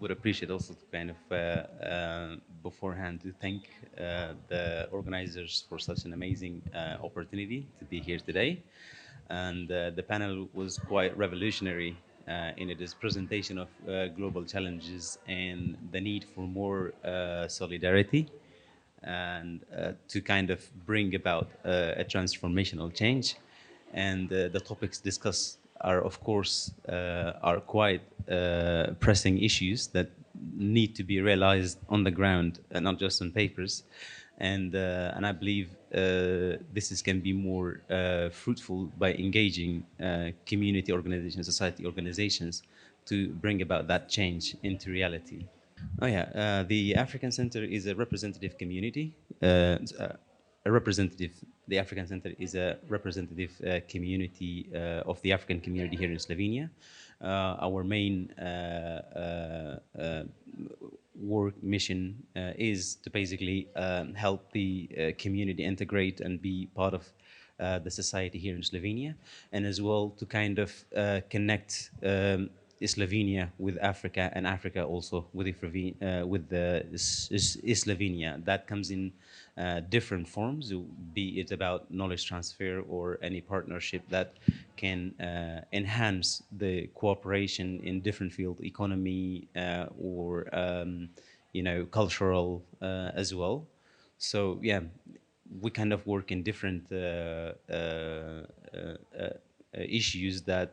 would appreciate also to kind of beforehand to thank the organizers for such an amazing opportunity to be here today. And the panel was quite revolutionary in its presentation of global challenges and the need for more solidarity and to kind of bring about a transformational change. And the topics discussed are, of course, are quite pressing issues that need to be realized on the ground and not just on papers. And I believe this can be more fruitful by engaging community organizations, society organizations, to bring about that change into reality. Oh yeah, the African Center is a representative community. A representative. The African Center is a representative community of the African community here in Slovenia. Our main work mission is to basically help the community integrate and be part of the society here in Slovenia, and as well to kind of connect Slovenia with Africa, and Africa also with Slovenia. That comes in different forms, be it about knowledge transfer or any partnership that can enhance the cooperation in different fields, economy or cultural as well. So yeah, we kind of work in different issues that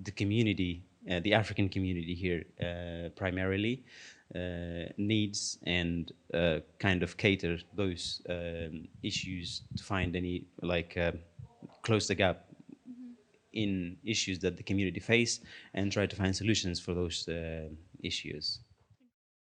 the community, the African community here primarily needs, and kind of cater those issues to find any close the gap in issues that the community face and try to find solutions for those issues.